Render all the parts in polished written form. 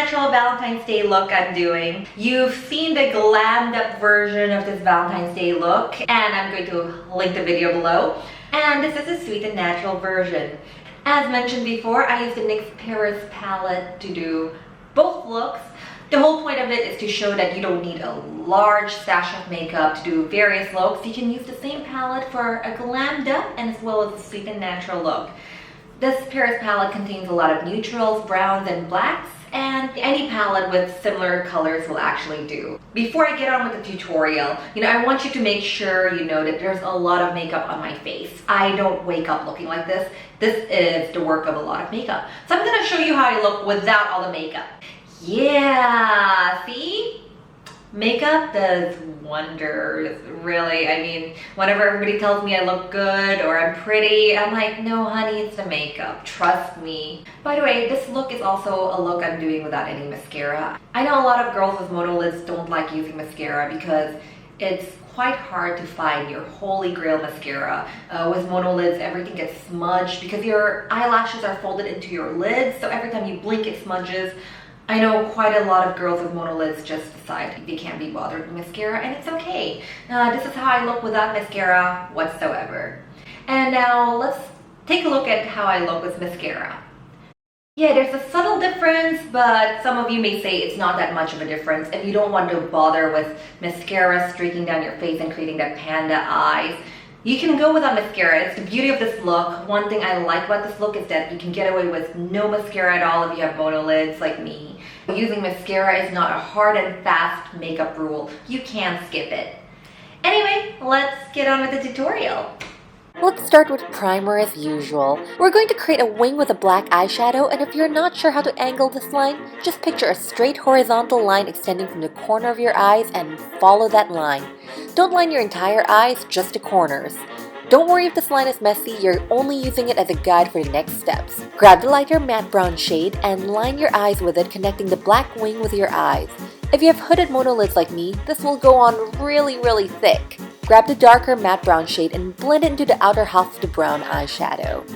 natural Valentine's Day look I'm doing. You've seen the glammed up version of this Valentine's Day look, and I'm going to link the video below. And this is a sweet and natural version. As mentioned before, I used the NYX Paris palette to do both looks. The whole point of it is to show that you don't need a large stash of makeup to do various looks. You can use the same palette for a glammed up and as well as a sweet and natural look. This Paris palette contains a lot of neutrals, browns, and blacks, and any palette with similar colors will actually do. Before I get on with the tutorial, I want you to make sure you know that there's a lot of makeup on my face. I don't wake up looking like this. This is the work of a lot of makeup. So I'm gonna show you how I look without all the makeup. Yeah, see? Makeup does wonders, really. I mean, whenever everybody tells me I look good or I'm pretty, I'm like, no honey, it's the makeup, trust me. By the way, this look is also a look I'm doing without any mascara. I know a lot of girls with monolids don't like using mascara because it's quite hard to find your holy grail mascara. With monolids, everything gets smudged because your eyelashes are folded into your lids, so every time you blink it smudges. I know quite a lot of girls with monolids just decide they can't be bothered with mascara, and it's okay. This is how I look without mascara whatsoever. And now let's take a look at how I look with mascara. Yeah, there's a subtle difference, but some of you may say it's not that much of a difference if you don't want to bother with mascara streaking down your face and creating that panda eyes. You can go without mascara. It's the beauty of this look. One thing I like about this look is that you can get away with no mascara at all if you have monolids like me. Using mascara is not a hard and fast makeup rule. You can skip it. Anyway, let's get on with the tutorial. Let's start with primer as usual. We're going to create a wing with a black eyeshadow, and if you're not sure how to angle this line, just picture a straight horizontal line extending from the corner of your eyes and follow that line. Don't line your entire eyes, just the corners. Don't worry if this line is messy, you're only using it as a guide for the next steps. Grab the lighter matte brown shade and line your eyes with it, connecting the black wing with your eyes. If you have hooded monolids like me, this will go on really thick. Grab the darker matte brown shade and blend it into the outer half of the brown eyeshadow.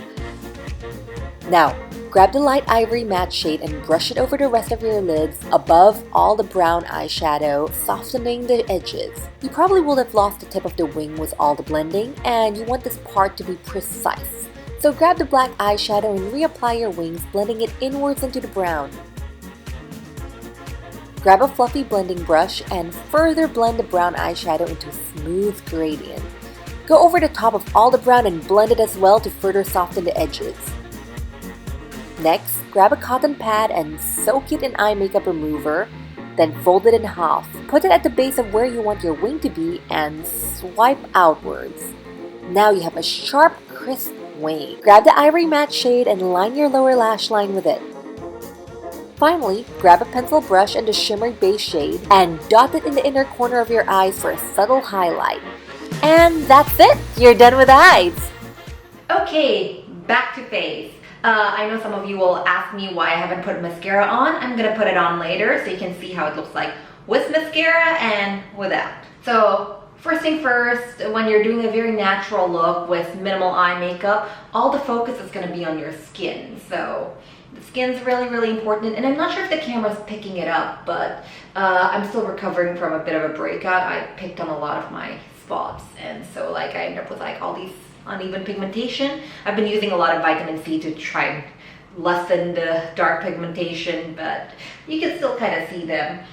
Now, grab the light ivory matte shade and brush it over the rest of your lids above all the brown eyeshadow, softening the edges. You probably will have lost the tip of the wing with all the blending, and you want this part to be precise. So grab the black eyeshadow and reapply your wings, blending it inwards into the brown. Grab a fluffy blending brush and further blend the brown eyeshadow into a smooth gradient. Go over the top of all the brown and blend it as well to further soften the edges. Next, grab a cotton pad and soak it in eye makeup remover, then fold it in half. Put it at the base of where you want your wing to be and swipe outwards. Now you have a sharp, crisp wing. Grab the ivory matte shade and line your lower lash line with it. Finally, grab a pencil brush and the shimmery beige shade and dot it in the inner corner of your eyes for a subtle highlight. And that's it! You're done with eyes! Okay, back to face. I know some of you will ask me why I haven't put mascara on. I'm gonna put it on later so you can see how it looks like with mascara and without. So first thing first, when you're doing a very natural look with minimal eye makeup, all the focus is gonna be on your skin. So the skin's really important, and I'm not sure if the camera's picking it up, but I'm still recovering from a bit of a breakout. I picked on a lot of my spots, and so I end up with all these uneven pigmentation. I've been using a lot of vitamin C to try and lessen the dark pigmentation, but you can still kind of see them.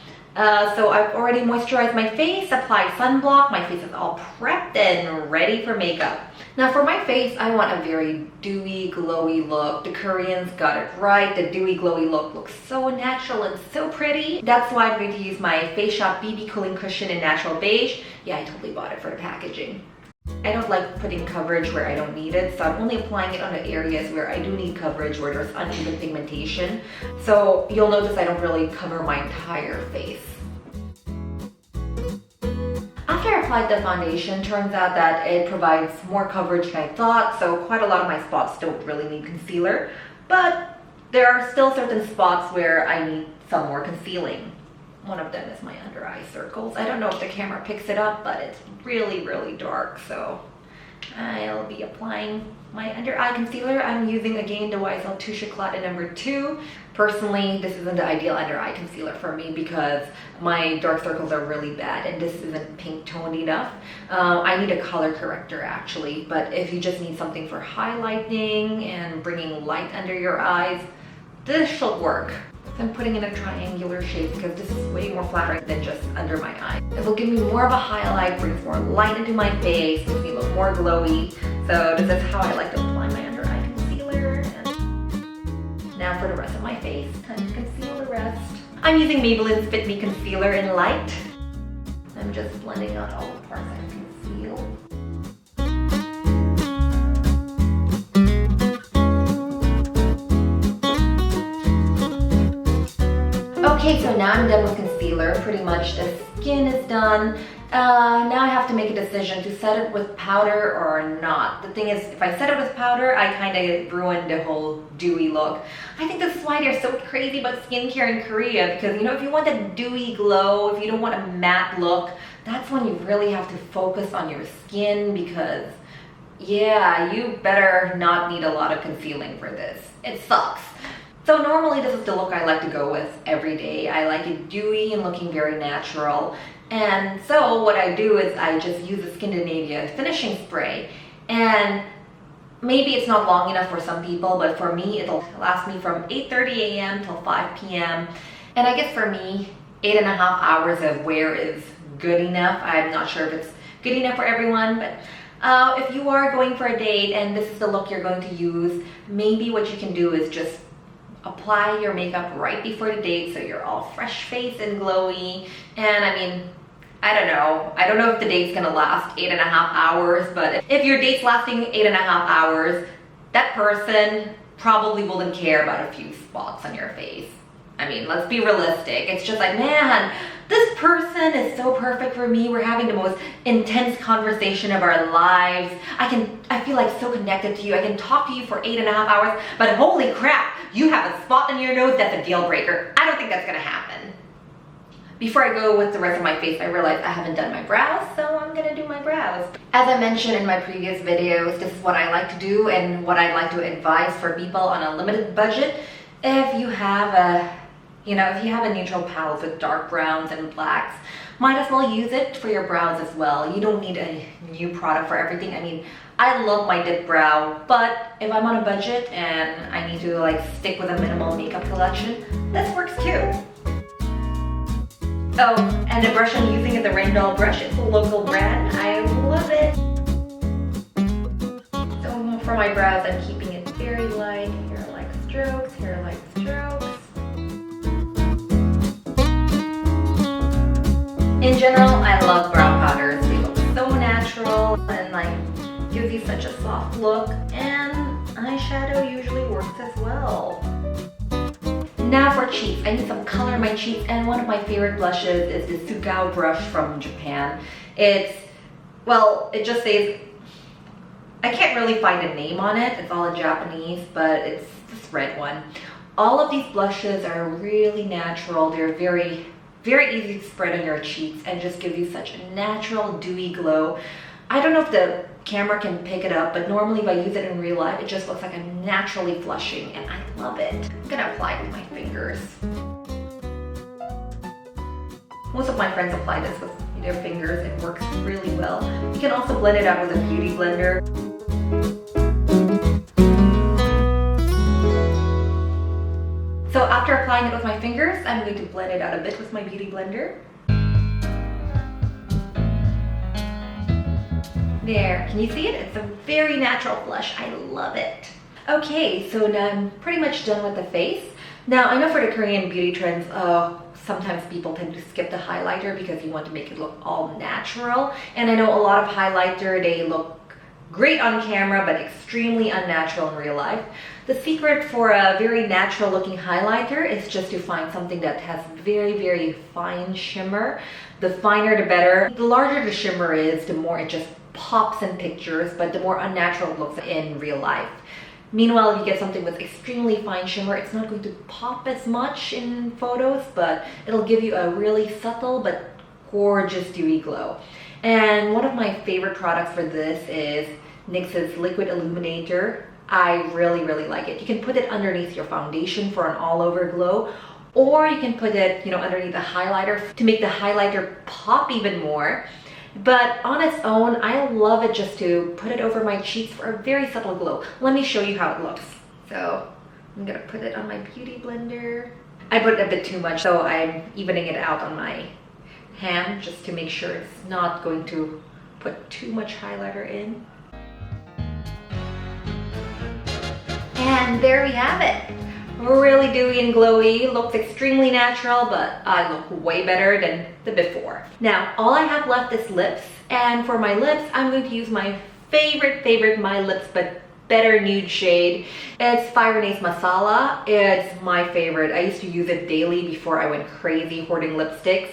So I've already moisturized my face, applied sunblock, my face is all prepped and ready for makeup. Now for my face, I want a very dewy, glowy look. The Koreans got it right. The dewy, glowy look looks so natural and so pretty. That's why I'm going to use my Face Shop BB Cooling Cushion in Natural Beige. Yeah, I totally bought it for the packaging. I don't like putting coverage where I don't need it, so I'm only applying it on the areas where I do need coverage, where there's uneven pigmentation. So you'll notice I don't really cover my entire face. After I applied the foundation, turns out that it provides more coverage than I thought, so quite a lot of my spots don't really need concealer, but there are still certain spots where I need some more concealing. One of them is my under eye circles. I don't know if the camera picks it up, but it's really dark, so I'll be applying my under eye concealer. I'm using again the YSL Touche Eclat in number 2. Personally, this isn't the ideal under eye concealer for me because my dark circles are really bad and this isn't pink toned enough. I need a color corrector actually, but if you just need something for highlighting and bringing light under your eyes, this should work. So I'm putting in a triangular shape because this is way more flattering than just under my eye. It will give me more of a highlight, brings more light into my face, makes me look more glowy. So this is how I like to apply my under eye concealer. And now for the rest of my face, time to conceal the rest. I'm using Maybelline's Fit Me Concealer in Light. I'm just blending out all the parts I conceal. Okay, so now I'm done with concealer. Pretty much the skin is done. Now I have to make a decision to set it with powder or not. The thing is, if I set it with powder, I kind of ruined the whole dewy look. I think this is why they're so crazy about skincare in Korea, because you know, if you want a dewy glow, if you don't want a matte look, that's when you really have to focus on your skin, because yeah, you better not need a lot of concealing for this. It sucks. So normally this is the look I like to go with every day. I like it dewy and looking very natural. And so what I do is I just use the Skindinavia finishing spray. And maybe it's not long enough for some people, but for me it'll last me from 8:30 a.m. till 5 p.m. And I guess for me, 8.5 hours of wear is good enough. I'm not sure if it's good enough for everyone, but if you are going for a date and this is the look you're going to use, maybe what you can do is just apply your makeup right before the date so you're all fresh faced and glowy. And I mean, I don't know if the date's gonna last 8.5 hours, but if your date's lasting 8.5 hours, that person probably wouldn't care about a few spots on your face. I mean, let's be realistic. It's just like, man, this person is so perfect for me. We're having the most intense conversation of our lives. I feel like so connected to you. I can talk to you for 8.5 hours, but holy crap, you have a spot on your nose that's a deal breaker. I don't think that's gonna happen. Before I go with the rest of my face, I realized I haven't done my brows, so I'm gonna do my brows. As I mentioned in my previous videos, this is what I like to do and what I like to advise for people on a limited budget. If you have a neutral palette with dark browns and blacks, might as well use it for your brows as well. You don't need a new product for everything. I mean, I love my dip brow, but if I'm on a budget and I need to like stick with a minimal makeup collection, this works too. Oh, and the brush I'm using is the Rendell brush. It's a local brand. I love it. So for my brows, I'm keeping it very light. Hair-like strokes, hair-like strokes. In general, I love brow powders. They look so natural and like gives you such a soft look, and eyeshadow usually works as well. Now for cheeks, I need some color in my cheeks, and one of my favorite blushes is the Sugao brush from Japan. It just says, I can't really find a name on it, it's all in Japanese, but it's this red one. All of these blushes are really natural. They're very easy to spread on your cheeks and just give you such a natural dewy glow. I don't know if the camera can pick it up, but normally if I use it in real life, it just looks like I'm naturally flushing, and I love it. I'm gonna apply it with my fingers. Most of my friends apply this with their fingers. It works really well. You can also blend it out with a beauty blender. So after applying it with my fingers, I'm going to blend it out a bit with my beauty blender. There, can you see it? It's a very natural blush. I love it. Okay, so now I'm pretty much done with the face. Now, I know for the Korean beauty trends, sometimes people tend to skip the highlighter because you want to make it look all natural. And I know a lot of highlighter, they look great on camera, but extremely unnatural in real life. The secret for a very natural looking highlighter is just to find something that has very fine shimmer. The finer the better. The larger the shimmer is, the more it just pops in pictures, but the more unnatural it looks in real life. Meanwhile, if you get something with extremely fine shimmer, it's not going to pop as much in photos, but it'll give you a really subtle but gorgeous dewy glow. And one of my favorite products for this is NYX's Liquid Illuminator. I really, really like it. You can put it underneath your foundation for an all-over glow, or you can put it, underneath the highlighter to make the highlighter pop even more. But on its own, I love it just to put it over my cheeks for a very subtle glow. Let me show you how it looks. So I'm gonna put it on my beauty blender. I put a bit too much, so I'm evening it out on my hand just to make sure it's not going to put too much highlighter in. And there we have it. Really dewy and glowy, looks extremely natural, but I look way better than the before. Now, all I have left is lips, and for my lips, I'm going to use my favorite My Lips But Better nude shade. It's Fyrinnae's Masala. It's my favorite. I used to use it daily before I went crazy hoarding lipsticks.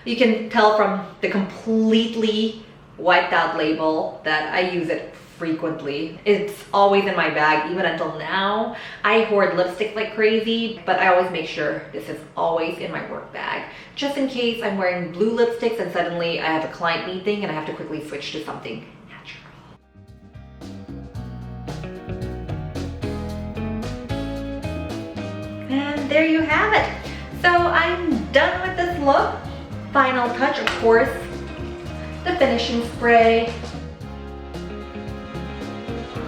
You can tell from the completely wiped out label that I use it frequently. It's always in my bag, even until now. I hoard lipstick like crazy, but I always make sure this is always in my work bag, just in case I'm wearing blue lipsticks and suddenly I have a client meeting and I have to quickly switch to something natural. And there you have it. So I'm done with this look. Final touch, of course, the finishing spray.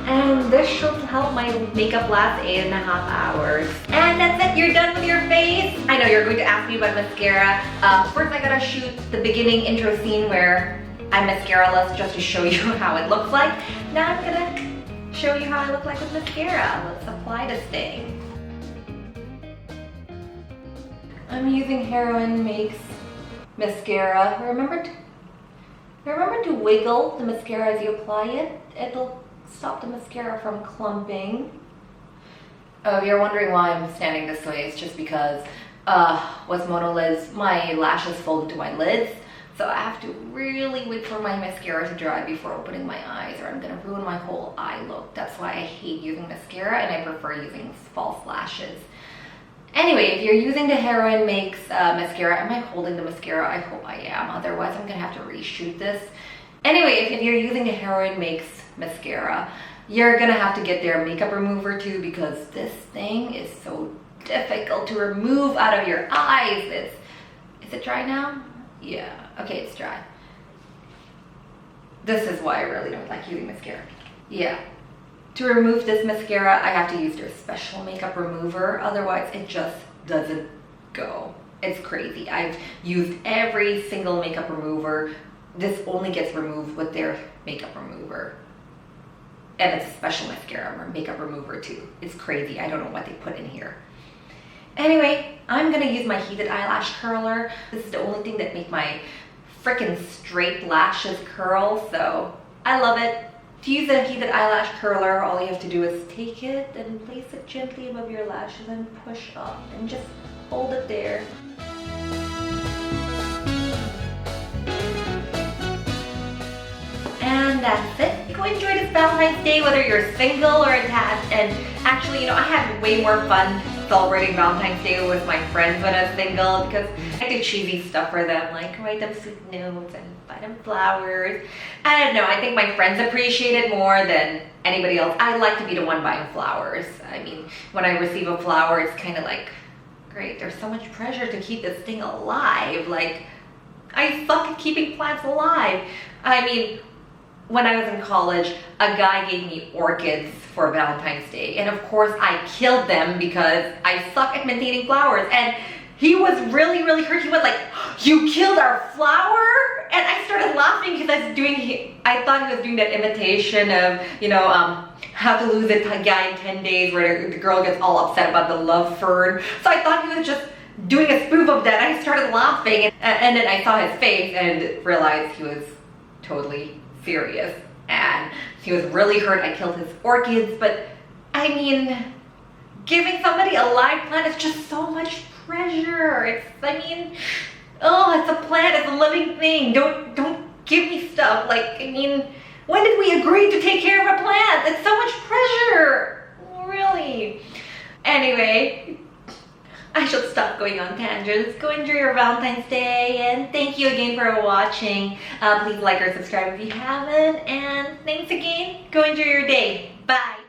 And this should help my makeup last 8.5 hours. And that's it, you're done with your face. I know you're going to ask me about mascara. First I gotta shoot the beginning intro scene where I'm mascara-less just to show you how it looks like. Now I'm gonna show you how I look like with mascara. Let's apply this thing. I'm using Heroine Makes mascara. Remember to wiggle the mascara as you apply it. It'll stop the mascara from clumping. Oh, if you're wondering why I'm standing this way, it's just because with Monolids, my lashes fold into my lids. So I have to really wait for my mascara to dry before opening my eyes, or I'm gonna ruin my whole eye look. That's why I hate using mascara and I prefer using false lashes. Anyway, if you're using the Heroine Makes mascara, am I holding the mascara? I hope I am, otherwise I'm gonna have to reshoot this. Anyway, if you're using the Heroine Makes mascara, you're gonna have to get their makeup remover too, because this thing is so difficult to remove out of your eyes. Is it dry now? Yeah, okay, it's dry. This is why I really don't like using mascara. Yeah. To remove this mascara, I have to use their special makeup remover, otherwise it just doesn't go. It's crazy. I've used every single makeup remover. This only gets removed with their makeup remover. And it's a special mascara or makeup remover too. It's crazy. I don't know what they put in here. Anyway, I'm gonna use my heated eyelash curler. This is the only thing that makes my freaking straight lashes curl, so I love it. To use a heated eyelash curler, all you have to do is take it and place it gently above your lashes and push up and just hold it there. And that's it. Go enjoy this Valentine's Day, whether you're single or attached. And actually, I had way more fun celebrating Valentine's Day with my friends when I was single, because I do cheesy stuff for them, like write them sweet notes and buy them flowers. I don't know, I think my friends appreciate it more than anybody else. I like to be the one buying flowers. I mean, when I receive a flower, it's kind of like, great, there's so much pressure to keep this thing alive. Like, I suck at keeping plants alive. I mean, when I was in college, a guy gave me orchids for Valentine's Day. And of course, I killed them because I suck at maintaining flowers. And he was really, really hurt. He was like, "You killed our flower?" And I started laughing because I thought he was doing that imitation of, How to Lose a Guy in 10 Days, where the girl gets all upset about the love fern. So I thought he was just doing a spoof of that. I started laughing, and then I saw his face and realized he was totally serious, and he was really hurt. I killed his orchids, but I mean, giving somebody a live plant is just so much pressure. It's a plant, it's a living thing. Don't give me stuff. When did we agree to take care of a plant? It's so much pressure, really. Anyway, I should stop going on tangents. Go enjoy your Valentine's Day, and thank you again for watching. Please like or subscribe if you haven't, and thanks again. Go enjoy your day. Bye.